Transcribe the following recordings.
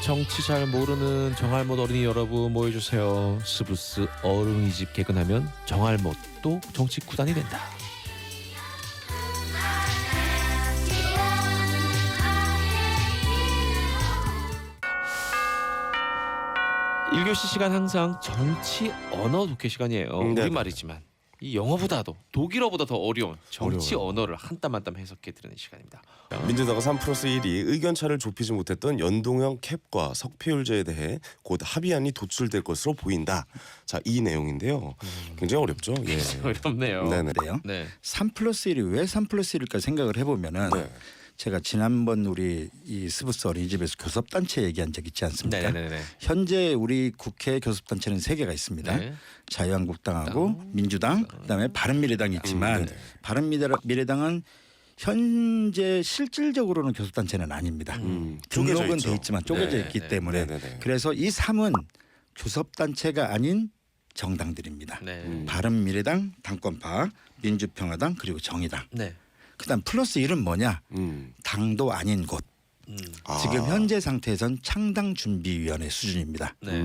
정치 잘 모르는 정할못 어린이 여러분 모여주세요. 스브스 어른이집 개근하면 정할못도 정치 구단이 된다. 1교시 시간 항상 정치 언어 독해 시간이에요. 네. 우리말이지만 이 영어보다도 독일어보다 더 어려운 정치 언어를 한 땀 한 땀 해석해 드리는 시간입니다. 민주당은 3+1이 의견차를 좁히지 못했던 연동형 캡과 석패율제에 대해 곧 합의안이 도출될 것으로 보인다. 자, 이 내용인데요. 굉장히 어렵죠. 예. 어렵네요. 네네. 그래요. 네. 3+1이 왜 3+1일까 생각을 해보면은 네. 제가 지난번 우리 이 스브스 어린이집에서 교섭단체 얘기한 적 있지 않습니까? 네네네. 현재 우리 국회 교섭단체는 3개가 있습니다. 네. 자유한국당하고 민주당, 그다음에 바른미래당이 있지만 네네. 바른미래당은 현재 실질적으로는 교섭단체는 아닙니다. 쪼개져 등록은 있죠. 돼 있지만 쪼개져 네, 있기 네. 때문에 네네네. 그래서 이 3은 교섭단체가 아닌 정당들입니다. 네. 바른미래당, 당권파, 민주평화당 그리고 정의당. 네. 그다음 플러스 1은 뭐냐? 당도 아닌 곳. 지금 현재 상태에선 창당준비위원회 수준입니다. 네.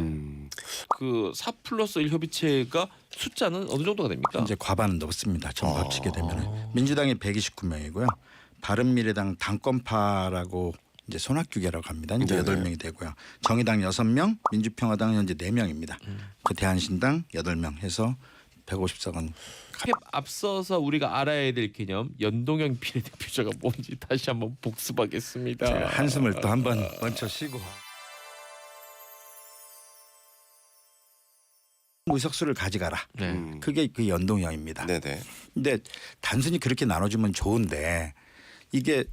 그 4+1 협의체가 숫자는 어느 정도가 됩니까? 현재 과반은 넘습니다. 전부 합치게 되면 민주당이 129명이고요. 바른미래당 당권파라고 이제 손학규계라고 합니다. 이제 네네. 8명이 되고요. 정의당 6명, 민주평화당 현재 4명입니다. 그 대한신당 8명 해서 150석은 캡 앞서서 우리가 알아야 될 개념 연동형 비례대표제가 뭔지 다시 한번 복습하겠습니다. 제가 한숨을 또 한번 먼저 쉬고 의석수를 가져가라. 네. 그게 그 연동형입니다. 네네. 근데 단순히 그렇게 나눠주면 좋은데 이게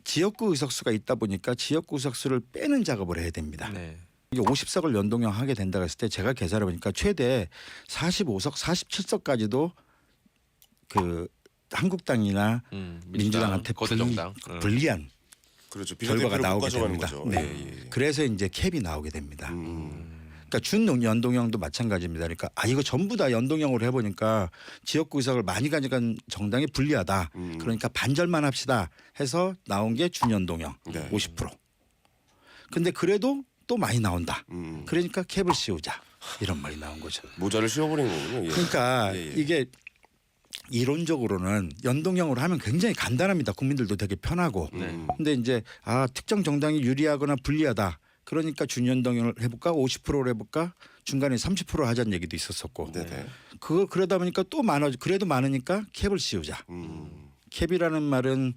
지역구 의석수가 있다 보니까 지역구 의석수를 빼는 작업을 해야 됩니다. 네. 이게 50석을 연동형 하게 된다고 했을 때 제가 계산해 보니까 최대 45석, 47석까지도 그 한국당이나 민주당한테 거대 정당. 불리한 그렇죠. 결과가 비례대표를 못 나오게 가져가는 됩니다. 거죠. 네. 예, 예. 그래서 이제 캡이 나오게 됩니다. 그러니까 준연동형도 마찬가지입니다. 그러니까 이거 전부 다 연동형으로 해보니까 지역구 의석을 많이 가져간 정당이 불리하다. 그러니까 반절만 합시다 해서 나온 게 준연동형 네. 50%. 근데 그래도 또 많이 나온다. 음. 그러니까 캡을 씌우자 이런 말이 나온 거죠. 모자를 씌워버린 거군요. 예. 그러니까 예, 예. 이게 이론적으로는 연동형으로 하면 굉장히 간단합니다. 국민들도 되게 편하고. 근데 이제 특정 정당이 유리하거나 불리하다. 그러니까 준연동형을 해볼까 50%로 해볼까 중간에 30% 하자는 얘기도 있었었고. 네네. 그러다 보니까 또 그래도 많으니까 캡을 씌우자. 캡이라는 말은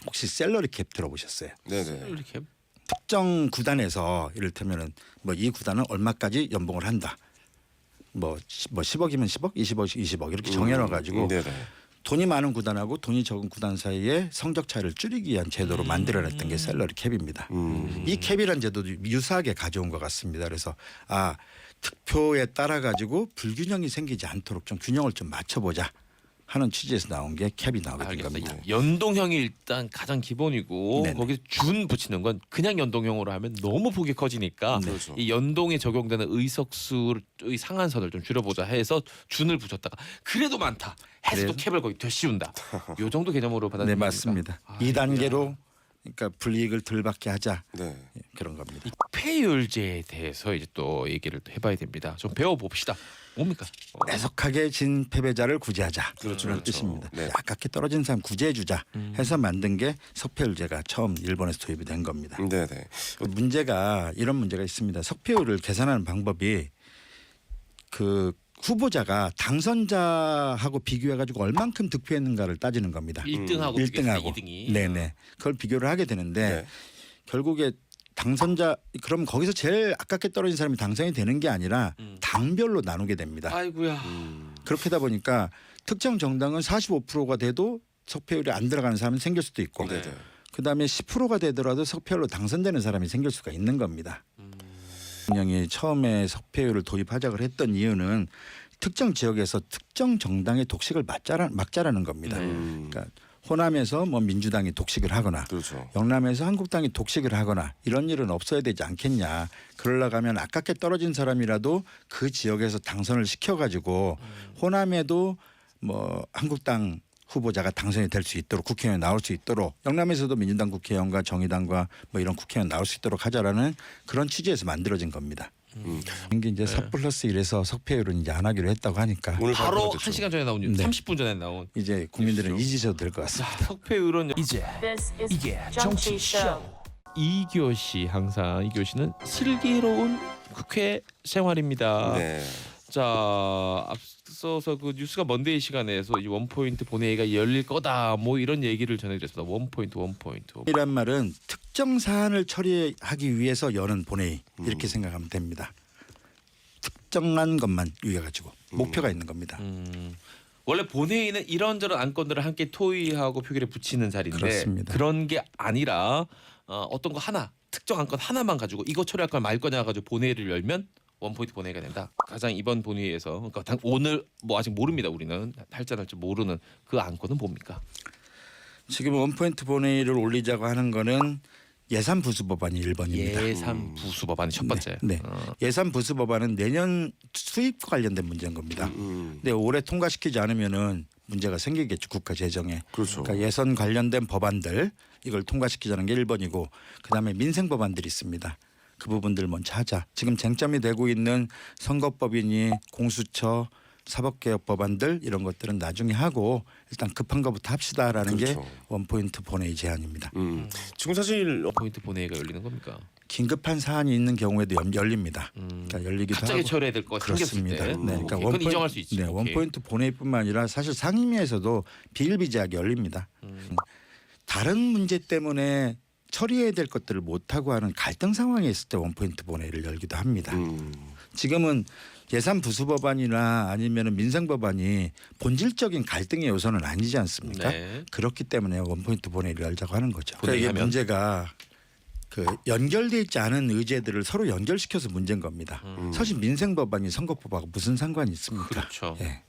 혹시 셀러리 캡 들어보셨어요? 네네. 이렇게 특정 구단에서 이를테면은 뭐 이 구단은 얼마까지 연봉을 한다. 뭐 10억이면 10억, 20억, 20억 이렇게 정해놔 가지고 네네. 돈이 많은 구단하고 돈이 적은 구단 사이에 성적 차이를 줄이기 위한 제도로 만들어냈던 게 셀러리 캡입니다. 이 캡이란 제도도 유사하게 가져온 것 같습니다. 그래서 득표에 따라 가지고 불균형이 생기지 않도록 좀 균형을 좀 맞춰보자 하는 취지에서 나온 게 캡이 나오게 된 겁니다. 알겠습니다. 연동형이 일단 가장 기본이고 네네. 거기서 준 붙이는 건 그냥 연동형으로 하면 너무 폭이 커지니까 그렇죠. 이 연동에 적용되는 의석수의 상한선을 좀 줄여보자 해서 준을 붙였다가 그래도 많다 해서 또 그래서? 캡을 거의 되씌운다. 요 정도 개념으로 네, 받아들이는 맞습니다. 겁니까? 2단계로 그러니까 불이익을 덜 받게 하자 네. 그런 겁니다. 이 패율제에 대해서 이제 또 얘기를 또 해봐야 됩니다. 좀 배워봅시다. 뭡니까? 애석하게 진 패배자를 구제하자 그렇죠, 그런 그렇죠. 뜻입니다. 네. 아깝게 떨어진 사람 구제해주자 해서 만든 게 석패율제가 처음 일본에서 도입이 된 겁니다. 네네. 문제가 이런 문제가 있습니다. 석패율을 계산하는 방법이 그 후보자가 당선자하고 비교해가지고 얼만큼 득표했는가를 따지는 겁니다. 1등하고 1등하고 2등이 네네 그걸 비교를 하게 되는데 네. 결국에 당선자 그럼 거기서 제일 아깝게 떨어진 사람이 당선이 되는 게 아니라 당별로 나누게 됩니다. 아이고야. 그렇게 하다 보니까 특정 정당은 45%가 돼도 석패율이 안 들어가는 사람이 생길 수도 있고 네네. 그다음에 10%가 되더라도 석패율로 당선되는 사람이 생길 수가 있는 겁니다. 대통령이 처음에 석패율을 도입하자고 했던 이유는 특정 지역에서 특정 정당의 독식을 막자라는 겁니다. 그러니까 호남에서 뭐 민주당이 독식을 하거나 그렇죠. 영남에서 한국당이 독식을 하거나 이런 일은 없어야 되지 않겠냐. 그러려고 하면 아깝게 떨어진 사람이라도 그 지역에서 당선을 시켜가지고 호남에도 뭐 한국당 후보자가 당선이 될 수 있도록 국회의원에 나올 수 있도록 영남에서도 민주당 국회의원과 정의당과 뭐 이런 국회의원 나올 수 있도록 하자라는 그런 취지에서 만들어진 겁니다. 이게 이제 4+1에서 석패율은 이제 안 하기로 했다고 하니까 오늘 바로 발표가 됐죠. 1시간 전에 나온 뉴스, 네. 30분 전에 나온 이제 국민들은 잊으셔도 될 것 같습니다. 석패율은 이제 This is 이게 정치 show. 2교시 항상 2교시는 슬기로운 국회 생활입니다. 네. 자, 앞서서 그 뉴스가 먼데이 시간에서 이 원포인트 본회의가 열릴 거다 뭐 이런 얘기를 전해드렸습니다. 원포인트. 이란 말은 특정 사안을 처리하기 위해서 여는 본회의 이렇게 생각하면 됩니다. 특정한 것만 위해가지고 목표가 있는 겁니다. 원래 본회의는 이런저런 안건들을 함께 토의하고 표결에 붙이는 자리인데 그렇습니다. 그런 게 아니라 어떤 거 하나 특정 안건 하나만 가지고 이거 처리할 걸 말 거냐 가지고 본회의를 열면 원포인트 본회의가 된다. 가장 이번 본회의에서 그러니까 오늘 뭐 아직 모릅니다. 우리는 할지 안 할지 모르는 그 안건은 뭡니까? 지금 원포인트 본회의를 올리자고 하는 거는 예산 부수 법안이 1번입니다. 예산 부수 법안이 첫 번째. 네. 예산 부수 법안은 내년 수입과 관련된 문제인 겁니다. 근데 올해 통과시키지 않으면은 문제가 생기겠죠. 국가 재정에. 그렇죠. 그러니까 예산 관련된 법안들 이걸 통과시키자는 게 1번이고 그다음에 민생 법안들이 있습니다. 그 부분들 먼저 하자. 지금 쟁점이 되고 있는 선거법이니 공수처 사법개혁 법안들 이런 것들은 나중에 하고 일단 급한 것부터 합시다라는 그렇죠. 게 원포인트 본회의 제안입니다. 지금 사실 원포인트 본회의가 열리는 겁니까? 긴급한 사안이 있는 경우에도 열립니다. 그러니까 열리기도 갑자기 하고 처리해야 될 거 생겼을 때. 그렇습니다. 네, 그러니까 오케이. 그건 인정할 수 있지. 네, 오케이. 원포인트 본회의뿐만 아니라 사실 상임위에서도 비일비재하게 열립니다. 다른 문제 때문에 처리해야 될 것들을 못하고 하는 갈등 상황에 있을 때 원포인트 본회의를 열기도 합니다. 지금은 예산 부수 법안이나 아니면 민생 법안이 본질적인 갈등의 요소는 아니지 않습니까? 네. 그렇기 때문에 원포인트 본회의를 열자고 하는 거죠. 그러니까 이게 본회의하면? 문제가 그 연결돼 있지 않은 의제들을 서로 연결시켜서 문제인 겁니다. 사실 민생 법안이 선거법하고 무슨 상관이 있습니까? 그렇죠. 예.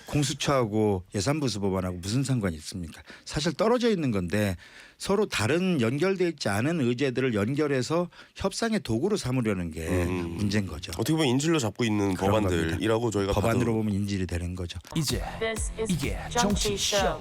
공수처하고 예산부수 법안하고 무슨 상관이 있습니까? 사실 떨어져 있는 건데 서로 다른 연결돼 있지 않은 의제들을 연결해서 협상의 도구로 삼으려는 게 문제인 거죠. 어떻게 보면 인질로 잡고 있는 그런 법안들이라고 저희가 법안으로 봐도 보면 인질이 되는 거죠. 이제 This is 이게 정치 show.